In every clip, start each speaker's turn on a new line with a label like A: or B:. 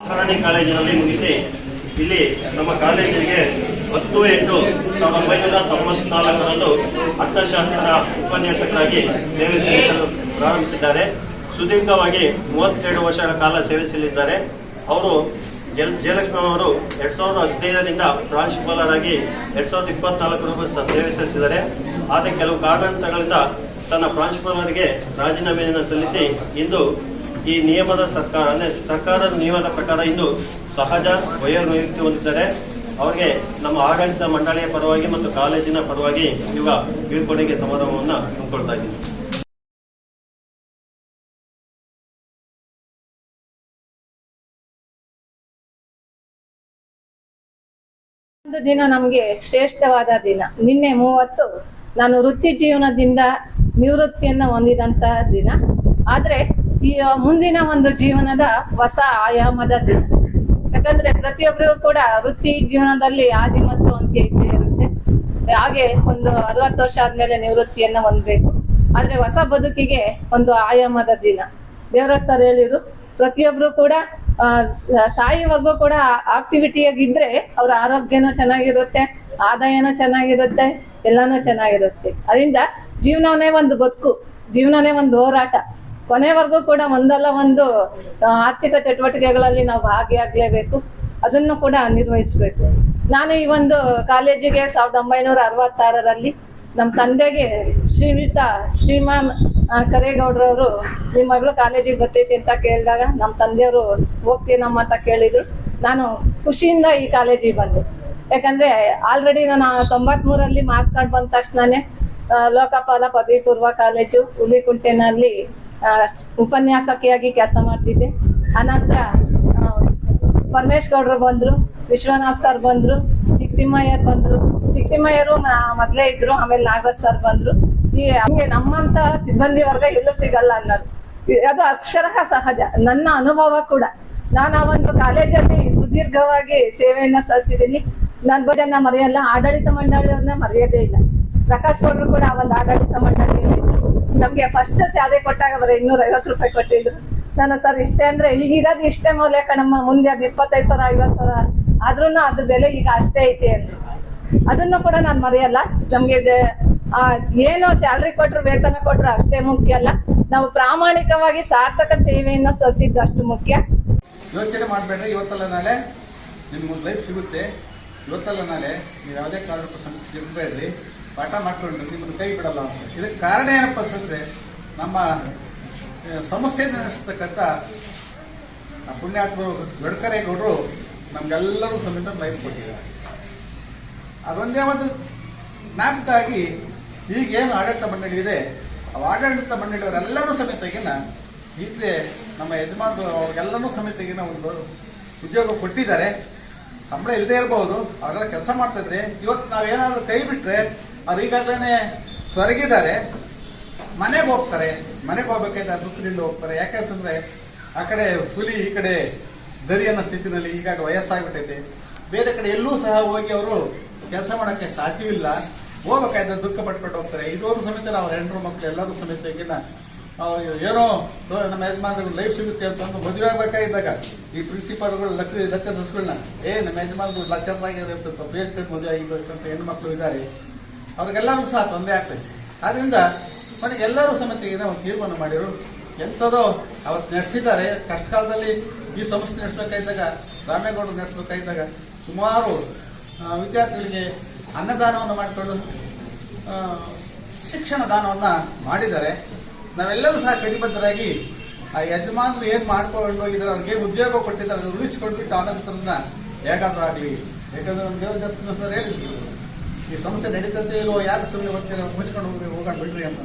A: ಮಹಾರಾಣಿ ಕಾಲೇಜಿನಲ್ಲಿ ಮುಗಿಸಿ ಇಲ್ಲಿ ನಮ್ಮ ಕಾಲೇಜಿಗೆ 10/8/1994ರಂದು ಅರ್ಥಶಾಸ್ತ್ರ ಉಪನ್ಯಾಸಕರಾಗಿ ಸೇವೆ ಸಲ್ಲಿಸಲು ಪ್ರಾರಂಭಿಸಿದ್ದಾರೆ. ಸುದೀರ್ಘವಾಗಿ 32 ವರ್ಷಗಳ ಕಾಲ ಸೇವೆ ಸಲ್ಲಿಸಿದ್ದಾರೆ. ಅವರು ಜಯಲಕ್ಷ್ಮಿ ಅವರು 2015ರಿಂದ ಪ್ರಾಂಶುಪಾಲರಾಗಿ 2024 ಸೇವೆ ಸಲ್ಲಿಸಿದ್ದಾರೆ. ಆದರೆ ಕೆಲವು ಕಾರಣಾಂತರಗಳಿಂದ ತನ್ನ ಪ್ರಾಂಶುಪಾಲರಿಗೆ ರಾಜೀನಾಮೆಯನ್ನು ಸಲ್ಲಿಸಿ ಇಂದು ಈ ನಿಯಮದ ಸರ್ಕಾರದ ನಿಯಮದ ಪ್ರಕಾರ ಇಂದು ಸಹಜ ವಯೋನಿವೃತ್ತಿ ಹೊಂದಿದ್ದಾರೆ. ಅವರಿಗೆ ನಮ್ಮ ಆಡಳಿತ ಮಂಡಳಿಯ ಪರವಾಗಿ ಮತ್ತು ಕಾಲೇಜಿನ ಪರವಾಗಿ ಈಗ ಬೀಳ್ಕೊಡುಗೆ ಸಮಾರಂಭವನ್ನು ಹಮ್ಮಿಕೊಳ್ತಾ ಇದ್ದೀವಿ.
B: ಒಂದು ದಿನ ನಮಗೆ ಶ್ರೇಷ್ಠವಾದ ದಿನ. ನಿನ್ನೆ 30 ನಾನು ವೃತ್ತಿ ಜೀವನದಿಂದ ನಿವೃತ್ತಿಯನ್ನು ಹೊಂದಿದಂತ ದಿನ. ಆದರೆ ಈ ಮುಂದಿನ ಒಂದು ಜೀವನದ ಹೊಸ ಆಯಾಮದ ದಿನ. ಯಾಕಂದ್ರೆ ಪ್ರತಿಯೊಬ್ಬರಿಗೂ ಕೂಡ ವೃತ್ತಿ ಜೀವನದಲ್ಲಿ ಆದಿ ಮತ್ತು ಅಂತ್ಯ ಇದ್ದೇ ಇರುತ್ತೆ. ಹಾಗೆ ಒಂದು 60 ವರ್ಷ ಆದ್ಮೇಲೆ ನಿವೃತ್ತಿಯನ್ನ ಹೊಂದಬೇಕು. ಆದ್ರೆ ಹೊಸ ಬದುಕಿಗೆ ಒಂದು ಆಯಾಮದ ದಿನ. ದೇವರ ಸರ್ ಹೇಳಿದ್ರು, ಪ್ರತಿಯೊಬ್ರು ಕೂಡ ಸಾಯುವಾಗೂ ಕೂಡ ಆಕ್ಟಿವಿಟಿಯಾಗಿದ್ರೆ ಅವ್ರ ಆರೋಗ್ಯನೂ ಚೆನ್ನಾಗಿರುತ್ತೆ, ಆದಾಯನೂ ಚೆನ್ನಾಗಿರುತ್ತೆ, ಎಲ್ಲಾನು ಚೆನ್ನಾಗಿರುತ್ತೆ. ಅದರಿಂದ ಜೀವನನೇ ಒಂದು ಬದುಕು, ಜೀವನನೇ ಒಂದು ಹೋರಾಟ. ಕೊನೆವರೆಗೂ ಕೂಡ ಒಂದಲ್ಲ ಒಂದು ಆರ್ಥಿಕ ಚಟುವಟಿಕೆಗಳಲ್ಲಿ ನಾವು ಭಾಗಿಯಾಗಲೇಬೇಕು, ಅದನ್ನು ಕೂಡ ನಿರ್ವಹಿಸಬೇಕು. ನಾನು ಈ ಒಂದು ಕಾಲೇಜಿಗೆ 1966ರಲ್ಲಿ ನಮ್ಮ ತಂದೆಗೆ ಶ್ರೀಮಾನ್ ಕರೇಗೌಡರವರು ನಿಮ್ಮ ಮಗಳು ಕಾಲೇಜಿಗೆ ಬರ್ತೈತಿ ಅಂತ ಕೇಳಿದಾಗ ನಮ್ಮ ತಂದೆಯವರು ಹೋಗ್ತೀನಮ್ಮ ಅಂತ ಕೇಳಿದ್ರು. ನಾನು ಖುಷಿಯಿಂದ ಈ ಕಾಲೇಜಿಗೆ ಬಂದೆ. ಯಾಕಂದ್ರೆ ಆಲ್ರೆಡಿ ನಾನು 93ರಲ್ಲಿ ಮಾರ್ಕ್ಸ್ ಕಾರ್ಡ್ ಬಂದ ತಕ್ಷಣನೇ ಲೋಕಪಾಲ ಪದವಿ ಪೂರ್ವ ಕಾಲೇಜು ಹುಲಿಕುಂಟೆನಲ್ಲಿ ಉಪನ್ಯಾಸಕಿಯಾಗಿ ಕೆಲಸ ಮಾಡ್ತಿದ್ದೆ. ಅನಂತರ ಪರಮೇಶ್ ಗೌಡರು ಬಂದರು, ವಿಶ್ವನಾಥ್ ಸರ್ ಬಂದರು, ಚಿಕ್ತಿಮ್ಮಯ್ಯರು ಬಂದರು. ಚಿಕ್ತಿಮ್ಮಯ್ಯರು ಮೊದಲೇ ಇದ್ರು, ಆಮೇಲೆ ನಾಗರಾಜ್ ಸರ್ ಬಂದರು. ಹಂಗೆ ನಮ್ಮಂತ ಸಿಬ್ಬಂದಿ ವರ್ಗ ಎಲ್ಲೂ ಸಿಗಲ್ಲ ಅನ್ನೋದು ಅದು ಅಕ್ಷರಃ ಸಹಜ. ನನ್ನ ಅನುಭವ ಕೂಡ. ನಾನು ಆ ಒಂದು ಕಾಲೇಜಲ್ಲಿ ಸುದೀರ್ಘವಾಗಿ ಸೇವೆಯನ್ನ ಸಲ್ಲಿಸಿದ್ದೀನಿ. ನನ್ನ ಬದನ್ನ ಮರೆಯಲ್ಲ, ಆಡಳಿತ ಮಂಡಳಿಯವ್ರನ್ನ ಮರೆಯೋದೇ ಇಲ್ಲ. ಪ್ರಕಾಶ್ ಗೌಡರು ಕೂಡ ಆ ಒಂದು ಆಡಳಿತ ಮಂಡಳಿ ನಮ್ಗೆ ಫಸ್ಟ್ ಸ್ಯಾಲರಿ ಕೊಟ್ಟಾಗ ಬರೀ 250 ರೂಪಾಯಿ ಕೊಟ್ಟಿದ್ರು. ನಾನು ಸರ್ ಇಷ್ಟೇ ಅಂದ್ರೆ ಈಗ ಇರೋದು ಇಷ್ಟೇ ಮೌಲ್ಯ ಕಣಮ್ಮ, ಮುಂದೆ ಅದು 25,000 50,000 ಆದ್ರೂ ಅದ್ರ ಬೆಲೆ ಈಗ ಅಷ್ಟೇ ಐತೆ ಅಂದ್ರು. ಅದನ್ನು ಕೂಡ ನಾನು ಮರೆಯಲ್ಲ. ನಮ್ಗೆ ಏನು ಸ್ಯಾಲ್ರಿ ಕೊಟ್ರು ವೇತನ ಕೊಟ್ರು ಅಷ್ಟೇ ಮುಖ್ಯ ಅಲ್ಲ, ನಾವು ಪ್ರಾಮಾಣಿಕವಾಗಿ ಸಾರ್ಥಕ ಸೇವೆಯನ್ನು ಸಲ್ಲಿಸಿದ್ದು ಅಷ್ಟು ಮುಖ್ಯ.
C: ಯೋಚನೆ ಮಾಡಬೇಡ್ರಿ, ಇವತ್ತಲ್ಲ ನಾಳೆ ನಿಮ್ಗೊಂದು ಲೈಫ್ ಸಿಗುತ್ತೆ. ಇವತ್ತಲ್ಲ ನಾಳೆ ನೀವು ಯಾವುದೇ ಕಾರಣಕ್ಕೂ ಇರಬೇಡ್ರಿ, ಪಾಠ ಮಾಡ್ಕೊಂಡು ನಿಮ್ಮನ್ನು ಕೈ ಬಿಡಲ್ಲ ಅಂತ. ಇದಕ್ಕೆ ಕಾರಣ ಏನಪ್ಪ ಅಂತಂದರೆ, ನಮ್ಮ ಸಂಸ್ಥೆಯನ್ನು ನಡೆಸ್ತಕ್ಕಂಥ ಪುಣ್ಯಾತ್ಮರು ಗಡ್ಕರೇಗೌಡರು ನಮಗೆಲ್ಲರೂ ಸಮೇತ ಲೈಫ್ ಕೊಟ್ಟಿದ್ದಾರೆ. ಅದೊಂದೇ ಒಂದು ಜ್ಞಾಪಕವಾಗಿ ಈಗೇನು ಆಡಳಿತ ಮಂಡಳಿ ಇದೆ, ಆ ಆಡಳಿತ ಮಂಡಳಿಯವರೆಲ್ಲರೂ ಸಮೇತಗಿನ ಹಿಂದೆ ನಮ್ಮ ಯಜಮಾನರು ಅವ್ರಿಗೆಲ್ಲರೂ ಸಮೇತಗಿನ ಒಂದು ಉದ್ಯೋಗ ಕೊಟ್ಟಿದ್ದಾರೆ. ಸಂಬಳ ಇಲ್ಲದೆ ಇರಬಹುದು, ಅವರೆಲ್ಲ ಕೆಲಸ ಮಾಡ್ತಿದ್ರೆ. ಇವತ್ತು ನಾವೇನಾದರೂ ಕೈ ಬಿಟ್ಟರೆ ಅವ್ರು ಈಗಾಗಲೇ ಸ್ವರ್ಗಿದ್ದಾರೆ, ಮನೆಗೆ ಹೋಗ್ತಾರೆ. ಮನೆಗೆ ಹೋಗ್ಬೇಕಾದ್ರೆ ದುಃಖದಿಂದ ಹೋಗ್ತಾರೆ. ಯಾಕಂತಂದರೆ ಆ ಕಡೆ ಹುಲಿ, ಈ ಕಡೆ ದರಿ ಅನ್ನೋ ಸ್ಥಿತಿನಲ್ಲಿ ಈಗಾಗ ವಯಸ್ಸಾಗ್ಬಿಟ್ಟೈತೆ. ಬೇರೆ ಕಡೆ ಎಲ್ಲೂ ಸಹ ಹೋಗಿ ಅವರು ಕೆಲಸ ಮಾಡೋಕ್ಕೆ ಸಾಧ್ಯವಿಲ್ಲ. ಹೋಗ್ಬೇಕಾದ್ರೆ ದುಃಖ ಪಟ್ಕೊಂಡು ಹೋಗ್ತಾರೆ. ಇದುವರೆಗೂ ಸಮೇತ ಅವ್ರ ಹೆಣ್ಣರು ಮಕ್ಕಳು ಎಲ್ಲರೂ ಸಮೇತ ಈಗಿನ ಏನೋ ನಮ್ಮ ಯಜಮಾನ್ರಿಗೆ ಲೈಫ್ ಸಿಗುತ್ತೆ ಅಂತಂದು ಮದುವೆ ಆಗಬೇಕಾಗಿದ್ದಾಗ ಈ ಪ್ರಿನ್ಸಿಪಾಲ್ಗಳು ಲೆಕ್ಚರರ್ಸ್ಗಳನ್ನ ನಮ್ಮ ಯಜಮಾನ್ರು ಲೆಕ್ಚರ್ಲಾಗಿರುತ್ತೆ ಬೇರೆ ಕಡೆ ಮದುವೆ ಆಗಿರ್ಬೇಕಂತ ಹೆಣ್ಮಕ್ಳು ಇದ್ದಾರೆ. ಅವ್ರಿಗೆಲ್ಲರೂ ಸಹ ತೊಂದರೆ ಆಗ್ತೈತೆ. ಆದ್ದರಿಂದ ಮನೆಗೆ ಎಲ್ಲರೂ ಸಮೇತ ಈಗ ಒಂದು ತೀರ್ಮಾನ ಮಾಡಿರು. ಎಂಥದೋ ಅವತ್ತು ನಡೆಸಿದ್ದಾರೆ. ಕಷ್ಟ ಕಾಲದಲ್ಲಿ ಈ ಸಂಸ್ಥೆ ನಡೆಸಬೇಕಾಗಿದ್ದಾಗ, ರಾಮೇಗೌಡರು ನಡೆಸಬೇಕಾಗಿದ್ದಾಗ ಸುಮಾರು ವಿದ್ಯಾರ್ಥಿಗಳಿಗೆ ಅನ್ನದಾನವನ್ನು ಮಾಡಿಕೊಂಡು ಶಿಕ್ಷಣ ದಾನವನ್ನು ಮಾಡಿದ್ದಾರೆ. ನಾವೆಲ್ಲರೂ ಸಹ ಕಟಿಬದ್ಧರಾಗಿ ಆ ಯಜಮಾನರು ಏನು ಮಾಡ್ಕೊಂಡು ಹೋಗಿದ್ದಾರೆ, ಅವ್ರಿಗೆ ಉದ್ಯೋಗ ಕೊಟ್ಟಿದ್ದಾರೆ, ಅದು ಉಳಿಸ್ಕೊಂಡ್ಬಿಟ್ಟು ಆನಂತರನ್ನ ಹೇಗಾದ್ರೂ ಆಗಲಿ. ಯಾಕಂದ್ರೆ ನಮ್ಮ ದೇವರ ಜನ ಹೇಳಿದ್ರು, ಈ ಸಮಸ್ಯೆ ನಡೀತದೆ ಇಲ್ವೋ, ಯಾರು ಸುಮ್ಮನೆ ಬರ್ತೀರ ಮುಚ್ಕೊಂಡು ಹೋಗೋಣ ಬಿಡ್ರಿ ಅಂತ.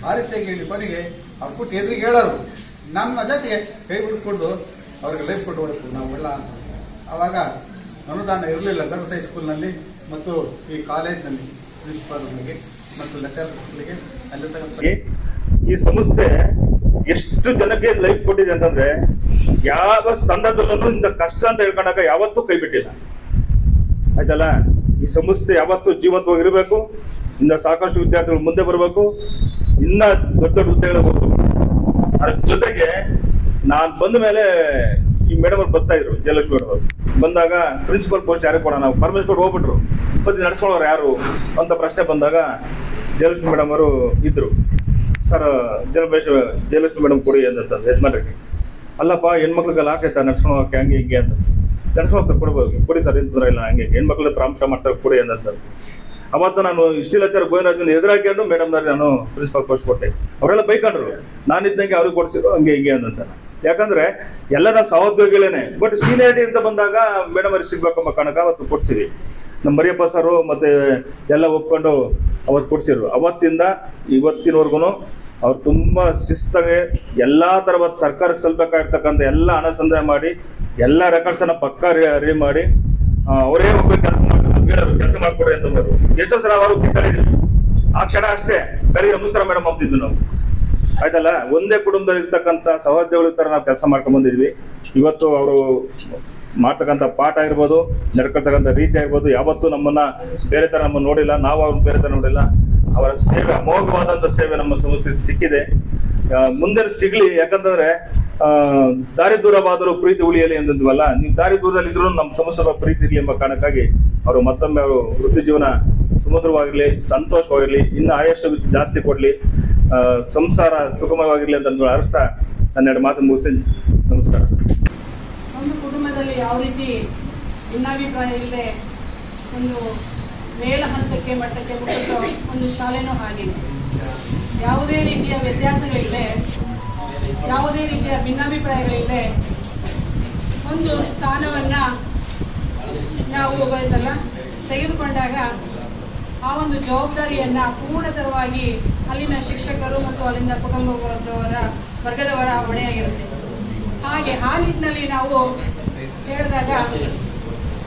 C: ಆ ರೀತಿಯಾಗಿ ಹೇಳಿ ಕೊನೆಗೆ ಅವ್ರು ಕೊಟ್ಟು ಎದುರಿಗೆ ಹೇಳೋರು ನಮ್ಮ ಜೊತೆಗೆ ಕೈ ಬಿಡ್ಕೊಂಡು ಅವ್ರಿಗೆ ಲೈಫ್ ಕೊಟ್ಟು ಹೋಗ್ಬೇಕು ನಾವೆಲ್ಲ ಅಂತ. ಆವಾಗ ಅನುದಾನ ಇರಲಿಲ್ಲ ಗರ್ಲ್ಸ್ ಹೈಸ್ಕೂಲ್ನಲ್ಲಿ ಮತ್ತು ಈ ಕಾಲೇಜ್ನಲ್ಲಿ ಪ್ರಿನ್ಸಿಪಾಲ್ಗಳಿಗೆ ಮತ್ತು ಲೆಕ್ಚರರ್ಗಳಿಗೆ ಅಲ್ಲಿರ್ತಕ್ಕಂಥ
D: ಈ ಸಂಸ್ಥೆ ಎಷ್ಟು ಜನಕ್ಕೆ ಲೈಫ್ ಕೊಟ್ಟಿದೆ ಅಂತಂದ್ರೆ, ಯಾವ ಸಂದರ್ಭದಲ್ಲೂ ಇಂಥ ಕಷ್ಟ ಅಂತ ಹೇಳ್ಕೊಂಡಾಗ ಯಾವತ್ತೂ ಕೈ ಬಿಟ್ಟಿಲ್ಲ. ಆಯ್ತಲ್ಲ, ಈ ಸಂಸ್ಥೆ ಯಾವತ್ತೂ ಜೀವಂತವಾಗಿರಬೇಕು. ಇನ್ನ ಸಾಕಷ್ಟು ವಿದ್ಯಾರ್ಥಿಗಳು ಮುಂದೆ ಬರಬೇಕು, ಇನ್ನ ದೊಡ್ಡ ದೊಡ್ಡ ಹುದ್ದೆಗಳಿಗೆ ಹೋಗ್ಬೇಕು. ಅದ್ರ ಜೊತೆಗೆ ನಾನು ಬಂದ ಮೇಲೆ ಈ ಮೇಡಮ್ ಅವ್ರು ಬರ್ತಾ ಇದ್ರು, ಜಯಲಕ್ಷ್ಮಿ ಮೇಡಮ್ ಅವರು ಬಂದಾಗ ಪ್ರಿನ್ಸಿಪಲ್ ಪೋಸ್ಟ್ ಯಾರಿಗೆ ಕೊಡೋಣ, ನಾವು ಪರ್ಮಿಷನ್ ಕೊಟ್ಟು ಹೋಗ್ಬಿಟ್ರು, ಮತ್ತೆ ನಡೆಸ್ಕೊಳ್ಳೋರು ಯಾರು ಅಂತ ಪ್ರಶ್ನೆ ಬಂದಾಗ ಜಯಲಕ್ಷ್ಮಿ ಮೇಡಮ್ ಅವರು ಇದ್ರು. ಸರ್ ಜಯಲಕ್ಷ್ಮಿ ಮೇಡಮ್ ಕೊಡಿ ಅಂತ ಯಜಮಾನ್ರಿಗೆ. ಅಲ್ಲಪ್ಪ ಹೆಣ್ಮಕ್ಳಿಗೆಲ್ಲ ಹಾಕೈತಾ ನಡ್ಸ್ಕೊಂಡು ಹೋಗಕ್ಕೆ ಹಂಗೆ ಹಿಂಗೆ ಅಂತ. ನಡ್ಸ್ಕೊಂಡು ಕೊಡ್ಬೋದು, ಕೊಡಿ ಸರ್ ಏನು ತೊಂದರೆ ಇಲ್ಲ, ಹಂಗೆ ಹೆಣ್ಮಕ್ಳ ಪ್ರಾಮುಖ್ಯ ಮಾಡ್ತಾರೆ ಕೊಡಿ ಅಂತ. ಅವತ್ತು ನಾನು ಶ್ರೀಲಾಚಾರ್ಯ ಗೋವಿಂದರಾಜನ್ ಎದುರಾಕೊಂಡು ಮೇಡಮ್ನವ್ರಿಗೆ ನಾನು ಪ್ರಿನ್ಸಿಪಾಲ್ ಪೋಸ್ಟ್ ಕೊಟ್ಟೆ. ಅವರೆಲ್ಲ ಬೈಕೊಂಡ್ರು, ನಾನಿದ್ದಂಗೆ ಅವ್ರಿಗೆ ಕೊಡಿಸಿದ್ರು ಹಂಗೆ ಹಿಂಗೆ ಅಂತ. ಯಾಕಂದ್ರೆ ಎಲ್ಲ ನಾವು ಸಹೋದ್ಯೋಗಿಗಳೇನೆ, ಬಟ್ ಸೀನಿಯರಿಟಿ ಅಂತ ಬಂದಾಗ ಮೇಡಮ್ ಅವ್ರಿಗೆ ಸಿಗ್ಬೇಕಂಬ ಕಾರಣಕ್ಕೆ ಅವತ್ತು ಕೊಡ್ಸಿದ್ವಿ. ನಮ್ಮ ಮರಿಯಪ್ಪ ಸರು ಮತ್ತೆ ಎಲ್ಲ ಒಪ್ಕೊಂಡು ಅವತ್ತು ಕೊಡ್ಸಿದ್ರು. ಅವತ್ತಿಂದ ಇವತ್ತಿನವರೆಗೂ ಅವ್ರು ತುಂಬ ಶಿಸ್ತಾಗಿ ಎಲ್ಲ ಥರದ ಸರ್ಕಾರಕ್ಕೆ ಸಲ್ಬೇಕಾಗಿರ್ತಕ್ಕಂಥ ಎಲ್ಲ ಹಣ ಸಂದಾಯ ಮಾಡಿ ಎಲ್ಲ ರೆಕಾರ್ಡ್ಸನ್ನು ಪಕ್ಕಾ ರೆಡಿ ಮಾಡಿ ಅವರೇ ಹೋಗ್ಬೇಕು ಕೆಲಸ ಮಾಡ್ಕೊಡ್ರಿ ಅಂತಂದ್ರು. ಎಷ್ಟೋ ಸಲ ಅವರು ಕರೀದಿದ್ವಿ, ಆ ಕ್ಷಣ ಅಷ್ಟೇ ಕರೀ ನಮಸ್ಕಾರ ಮೇಡಮ್ ಅಂತಿದ್ವಿ ನಾವು. ಆಯ್ತಲ್ಲ, ಒಂದೇ ಕುಟುಂಬದಲ್ಲಿ ಇರ್ತಕ್ಕಂಥ ಸಹೋದ್ಯೋಗಿಗಳ ಥರ ನಾವು ಕೆಲಸ ಮಾಡ್ಕೊಂಡು ಬಂದಿದ್ವಿ. ಇವತ್ತು ಅವರು ಮಾಡ್ತಕ್ಕಂಥ ಪಾಠ ಇರ್ಬೋದು, ನಡ್ಕೊಳ್ತಕ್ಕಂಥ ರೀತಿ ಆಗಿರ್ಬೋದು, ಯಾವತ್ತೂ ನಮ್ಮನ್ನ ಬೇರೆ ಥರ ನಮ್ಮನ್ನು ನೋಡಿಲ್ಲ, ನಾವು ಅವ್ರನ್ನ ಬೇರೆ ಥರ ನೋಡಿಲ್ಲ. ಅವರ ಸೇವೆ, ಅಮೋಘವಾದಂಥ ಸೇವೆ ನಮ್ಮ ಸಂಸ್ಥೆ ಸಿಕ್ಕಿದೆ. ಮುಂದೆ ಸಿಗ್ಲಿ, ಯಾಕಂತಂದ್ರೆ ದಾರಿ ದೂರವಾದರೂ ಪ್ರೀತಿ ಉಳಿಯಲಿ ಅಂತಂದ್ವಲ್ಲ, ನೀವು ದಾರಿ ದೂರದಲ್ಲಿ ಇದ್ರು ನಮ್ಮ ಸಂಸ್ಥೆ ಪ್ರೀತಿ ಇರಲಿ ಎಂಬ ಕಾರಣಕ್ಕಾಗಿ ಅವರು ಮತ್ತೊಮ್ಮೆ ಅವರು ವೃತ್ತಿ ಜೀವನ ಸುಮಧುರವಾಗಿರಲಿ, ಸಂತೋಷವಾಗಿರಲಿ, ಇನ್ನು ಆಯಸ್ಸು ಜಾಸ್ತಿ ಕೊಡಲಿ, ಸಂಸಾರ ಸುಗಮವಾಗಿರಲಿ ಅಂತ ಅರಿಸ್ತಾ ನನ್ನೆರಡು ಮಾತು ಮುಗಿಸ್ತೀನಿ. ನಮಸ್ಕಾರ.
E: ಒಂದು ಕುಟುಂಬದಲ್ಲಿ ಯಾವ ರೀತಿ ಭಿನ್ನಾಭಿಪ್ರಾಯ ಇಲ್ಲದೆ ಒಂದು ಮೇಳ ಹಂತಕ್ಕೆ ಮಟ್ಟಕ್ಕೆ ಮುಟ್ಟಿದ ಒಂದು ಶಾಲೆನೂ ಹಾಗಿದೆ. ಯಾವುದೇ ರೀತಿಯ ವ್ಯತ್ಯಾಸಗಳಿಲ್ಲದೆ, ಯಾವುದೇ ರೀತಿಯ ಭಿನ್ನಾಭಿಪ್ರಾಯಗಳಿಲ್ಲದೆ ಒಂದು ಸ್ಥಾನವನ್ನು ನಾವು ತೆಗೆದುಕೊಂಡಾಗ ಆ ಒಂದು ಜವಾಬ್ದಾರಿಯನ್ನು ಪೂರ್ಣತರವಾಗಿ ಅಲ್ಲಿನ ಶಿಕ್ಷಕರು ಮತ್ತು ಅಲ್ಲಿಂದ ಕುಟುಂಬ ವರ್ಗದವರ ಹೊಣೆಯಾಗಿರುತ್ತೆ. ಹಾಗೆ ಆ ನಿಟ್ಟಿನಲ್ಲಿ ನಾವು ಹೇಳಿದಾಗ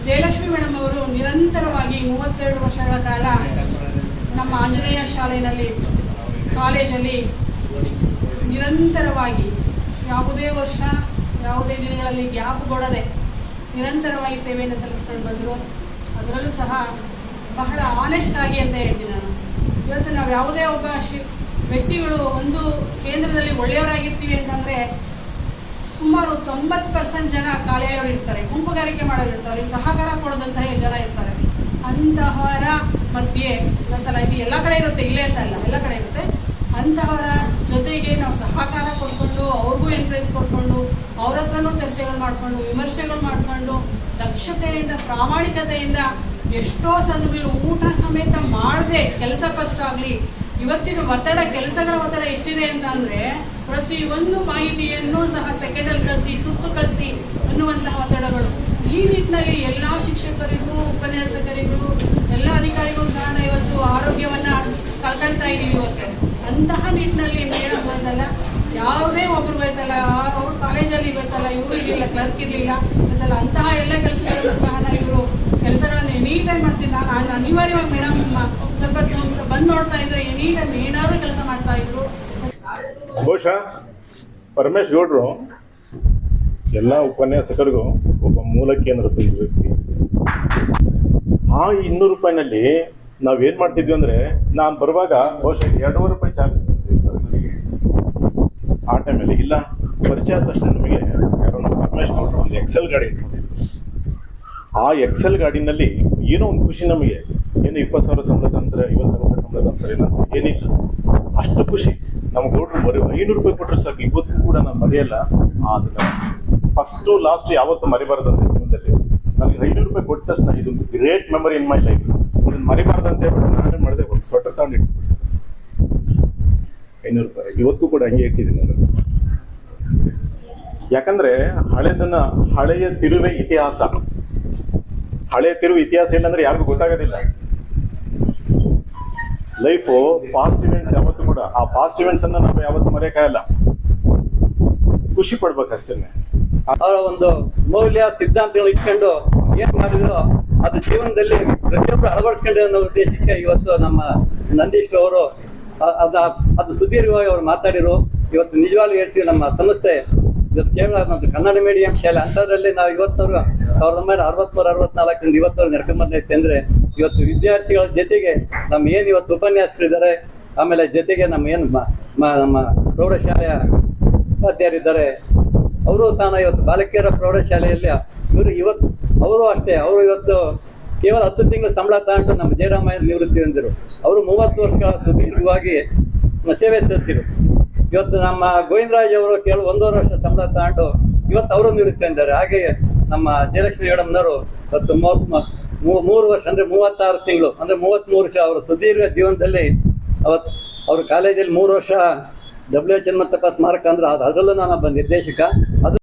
E: ಜಯಲಕ್ಷ್ಮಿ ಮೇಡಮ್ ಅವರು ನಿರಂತರವಾಗಿ 32 ವರ್ಷಗಳ ಕಾಲ ನಮ್ಮ ಆಂಜನೇಯ ಶಾಲೆಯಲ್ಲಿ, ಕಾಲೇಜಲ್ಲಿ ನಿರಂತರವಾಗಿ ಯಾವುದೇ ವರ್ಷ, ಯಾವುದೇ ದಿನಗಳಲ್ಲಿ ಗ್ಯಾಪ್ ಕೊಡದೆ ನಿರಂತರವಾಗಿ ಸೇವೆಯನ್ನು ಸಲ್ಲಿಸ್ಕೊಂಡು ಬಂದರು. ಅದರಲ್ಲೂ ಸಹ ಬಹಳ ಆನೆಸ್ಟ್ ಆಗಿ ಅಂತ ಹೇಳ್ತೀನಿ ನಾನು. ಇವತ್ತು ನಾವು ಯಾವುದೇ ಒಬ್ಬ ವ್ಯಕ್ತಿಗಳು ಒಂದು ಕೇಂದ್ರದಲ್ಲಿ ಒಳ್ಳೆಯವರಾಗಿರ್ತೀವಿ ಅಂತಂದರೆ ಸುಮಾರು 90% ಜನ ಕಾಲೇಜವರು ಇರ್ತಾರೆ, ಗುಂಪುಗಾರಿಕೆ ಮಾಡೋರು ಇರ್ತಾರೆ, ಸಹಕಾರ ಕೊಡೋದಂತಹ ಜನ ಇರ್ತಾರೆ. ಅಂತಹವರ ಮಧ್ಯೆ ಇವತ್ತಲ್ಲ, ಇದು ಎಲ್ಲ ಕಡೆ ಇರುತ್ತೆ, ಇಲ್ಲೇ ಅಂತ ಅಲ್ಲ, ಎಲ್ಲ ಕಡೆ ಇರುತ್ತೆ. ಅಂತಹವರ ಜೊತೆಗೆ ನಾವು ಸಹಕಾರ ಕೊಡ್ಕೊಂಡು, ಅವ್ರಿಗೂ ಎನ್ಕರೇಜ್ ಕೊಡ್ಕೊಂಡು, ಅವ್ರ ಹತ್ರನೂ ಚರ್ಚೆಗಳು ಮಾಡಿಕೊಂಡು, ವಿಮರ್ಶೆಗಳು ಮಾಡಿಕೊಂಡು, ದಕ್ಷತೆಯಿಂದ, ಪ್ರಾಮಾಣಿಕತೆಯಿಂದ ಎಷ್ಟೋ ಸಂದರ್ಭಗಳು ಊಟ ಸಮೇತ ಮಾಡದೆ ಕೆಲಸ ಕಷ್ಟ ಆಗಲಿ. ಇವತ್ತಿನ ಒತ್ತಡ, ಕೆಲಸಗಳ ಒತ್ತಡ ಎಷ್ಟಿದೆ ಅಂತ ಅಂದರೆ ಪ್ರತಿಯೊಂದು ಮಾಹಿತಿಯನ್ನು ಸಹ ಸೆಕೆಂಡಲ್ಲಿ ಕಳಿಸಿ, ತುರ್ತು ಕಳಿಸಿ ಅನ್ನುವಂತಹ ಒತ್ತಡಗಳು. ಈ ನಿಟ್ಟಿನಲ್ಲಿ ಎಲ್ಲ ಶಿಕ್ಷಕರಿಗೂ, ಉಪನ್ಯಾಸಕರಿಗೂ, ಎಲ್ಲ ಅಧಿಕಾರಿಗಳು ಸಹ ಇವತ್ತು ಆರೋಗ್ಯವನ್ನು ಕಳ್ಕೊಳ್ತಾ ಇದ್ದೀವಿ ಇವತ್ತು. ಅಂತಹ ನಿಟ್ಟಿನಲ್ಲಿ ಮೇಡಮ್ ಬಂದಲ್ಲ, ಯಾವುದೇ ಒಬ್ರು ಗೊತ್ತಲ್ಲ, ಅವ್ರ ಕಾಲೇಜಲ್ಲಿ ಗೊತ್ತಲ್ಲ, ಇವರು ಇರಲಿಲ್ಲ, ಕ್ಲರ್ಕ್ ಇರಲಿಲ್ಲ ಗೊತ್ತಲ್ಲ, ಅಂತಹ ಎಲ್ಲ ಕೆಲಸಗಳನ್ನು ಸಹ ಇವರು ಕೆಲಸಗಳನ್ನು ಎನಿ ಟೈಮ್ ಮಾಡ್ತೀನಿ. ನಾನು ಅನಿವಾರ್ಯವಾಗಿ ಮೇಡಮ್ ಸ್ವಲ್ಪ ಬಂದು ನೋಡ್ತಾ ಇದ್ರೆ ಎನಿ ಟೈಮ್ ಏನಾದರೂ ಕೆಲಸ ಮಾಡ್ತಾ ಇದ್ರು.
F: ಬಹುಶಃ ಪರಮೇಶ್ ಗೌಡರು ಎಲ್ಲ ಉಪನ್ಯಾಸಕರಿಗೂ ಒಬ್ಬ ಮೂಲ ಕೇಂದ್ರ ತುಂಬಿದ ವ್ಯಕ್ತಿ. ಆ 200 ರೂಪಾಯಿನಲ್ಲಿ ನಾವೇನು ಮಾಡ್ತಿದ್ವಿ ಅಂದರೆ, ನಾನು ಬರುವಾಗ ಬಹುಶಃ 2.5 ರೂಪಾಯಿ ಚಾರ್ಜ್ ಆ ಟೈಮಲ್ಲಿ. ಇಲ್ಲ, ಪರಿಚಯ ಆದ ತಕ್ಷಣ ನಮಗೆ ಯಾರೋ ನಮ್ಮ ಪರಮೇಶ್ ಗೌಡರು ಒಂದು ಎಕ್ಸೆಲ್ ಗಾಡಿ ಇಟ್ಕೊಂಡಿದ್ರು. ಆ ಎಕ್ಸೆಲ್ ಗಾಡಿನಲ್ಲಿ ಏನೋ ಒಂದು ಖುಷಿ ನಮಗೆ. ಏನು 20,000 ಸಂಬಳದ ಅಂತಾರೆ, 50,000 ರೂಪಾಯಿ ಸಂಬಳದ ಅಂತಾರೆ ಏನಂತ ಏನಿಲ್ಲ, ಅಷ್ಟು ಖುಷಿ. ನಮ್ಮ ಗೌಡ್ರು ಬರೀ 500 ರೂಪಾಯಿ ಕೊಟ್ಟರೆ ಸಾಕು. ಇವತ್ತು ಕೂಡ ನಾನು ಮರೆಯಲ್ಲ. ಅದನ್ನ ಫಸ್ಟು ಲಾಸ್ಟು ಯಾವತ್ತೂ ಮರಿಬಾರ್ದಂತ ಜೀವನದಲ್ಲಿ. ನನಗೆ 500 ರೂಪಾಯಿ ಕೊಟ್ಟ ತಕ್ಷಣ ಇದು great memory in my life. ಇದನ್ನು ಮರಿಬಾರ್ದಂತ ಹೇಳ್ಬಿಟ್ಟು ನಾನೇ ಮಾಡಿದೆ, ಒಂದು ಸ್ವೆಟರ್ ತಗೊಂಡಿಟ್ಟು 500 ರೂಪಾಯಿ ಇವತ್ತು ಕೂಡ ಹಂಗೆ ಇಟ್ಟಿದ್ದೀನಿ ನಾನು. ಯಾಕಂದರೆ ಹಳೆಯ ತಿರುವೇ ಇತಿಹಾಸ. ಹಳೆಯ ತಿರುವು ಇತಿಹಾಸ ಇಲ್ಲಂದ್ರೆ ಯಾರಿಗೂ ಗೊತ್ತಾಗೋದಿಲ್ಲ. ಲೈಫು ಪಾಸ್ಟ್ ಇವೆಂಟ್ಸ್ ಯಾವತ್ತೂ ಕೂಡ, ಆ ಪಾಸ್ಟ್ ಇವೆಂಟ್ಸ್ ಅನ್ನ ನಾವು ಯಾವತ್ತೂ ಮರೆಯಕ್ಕಾಗಲ್ಲ. ಖುಷಿ ಪಡ್ಬೇಕಷ್ಟೇ.
G: ಅವರ ಒಂದು ಮೌಲ್ಯ ಸಿದ್ಧಾಂತಗಳು ಇಟ್ಕೊಂಡು ಏನ್ ಮಾಡಿದ್ರು ಅದು ಜೀವನದಲ್ಲಿ ಪ್ರತಿಯೊಬ್ಬರು ಅಳವಡಿಸ್ಕೊಂಡ್ರೆ ಅನ್ನೋ ಉದ್ದೇಶಕ್ಕೆ ಇವತ್ತು ನಮ್ಮ ನಂದೀಶ್ ಅವರು ಅದು ಸುದೀರ್ಘವಾಗಿ ಅವರು ಮಾತಾಡಿರು. ಇವತ್ತು ನಿಜವಾಗ್ಲೂ ಹೇಳ್ತೀವಿ, ನಮ್ಮ ಸಂಸ್ಥೆ ಇವತ್ತು ಕೇವಲ ನಮ್ಮದು ಕನ್ನಡ ಮೀಡಿಯಂ ಶಾಲೆ ಅಂಥದ್ರಲ್ಲಿ ನಾವು ಇವತ್ತವ್ರು 1963-64 ಇವತ್ತವ್ರು ನಡ್ಕೊಂಡ್ಬಂದೈತೆ ಅಂದರೆ, ಇವತ್ತು ವಿದ್ಯಾರ್ಥಿಗಳ ಜೊತೆಗೆ ನಮ್ಮ ಏನು ಇವತ್ತು ಉಪನ್ಯಾಸಕರಿದ್ದಾರೆ, ಆಮೇಲೆ ಜೊತೆಗೆ ನಮ್ಮ ಏನು ನಮ್ಮ ಪ್ರೌಢಶಾಲೆಯ ಉಪಾಧ್ಯಾಯರಿದ್ದಾರೆ, ಅವರು ಸಹ ಇವತ್ತು ಬಾಲಕಿಯರ ಪ್ರೌಢಶಾಲೆಯಲ್ಲಿ ಇವತ್ತು ಅವರು ಅಷ್ಟೇ, ಅವರು ಇವತ್ತು ಕೇವಲ 10 ತಿಂಗಳು ಸಂಬಳ ತಗೊಂಡು ನಮ್ಮ ಜಯರಾಮಯ್ಯ ನಿವೃತ್ತಿ ಹೊಂದಿರು. ಅವರು 30 ವರ್ಷಗಳ ಸುದೀರ್ಘವಾಗಿ ಸೇವೆ ಸಲ್ಲಿಸಿರು. ಇವತ್ತು ನಮ್ಮ ಗೋವಿಂದರಾಜ್ ಅವರು ಕೇವಲ 1.5 ವರ್ಷ ಸಂಬಳ ತಗೊಂಡು ಇವತ್ತು ಅವರು ನಿವೃತ್ತಿ ಹೊಂದಿದ್ದಾರೆ. ಹಾಗೆಯೇ ನಮ್ಮ ಜಯಲಕ್ಷ್ಮಿ ಮೇಡಮ್ನವರು ಇವತ್ತು 3 ವರ್ಷ ಅಂದರೆ 36 ತಿಂಗಳು ಅಂದರೆ 33 ವರ್ಷ ಅವರ ಸುದೀರ್ಘ ಜೀವನದಲ್ಲಿ ಅವತ್ತು ಅವರು ಕಾಲೇಜಲ್ಲಿ 3 ವರ್ಷ WH ಹನುಮಂತಪ್ಪ ಸ್ಮಾರಕ ಅಂದ್ರೆ ಅದರಲ್ಲೂ ನಾನೊಬ್ಬ ನಿರ್ದೇಶಕ. ಅದು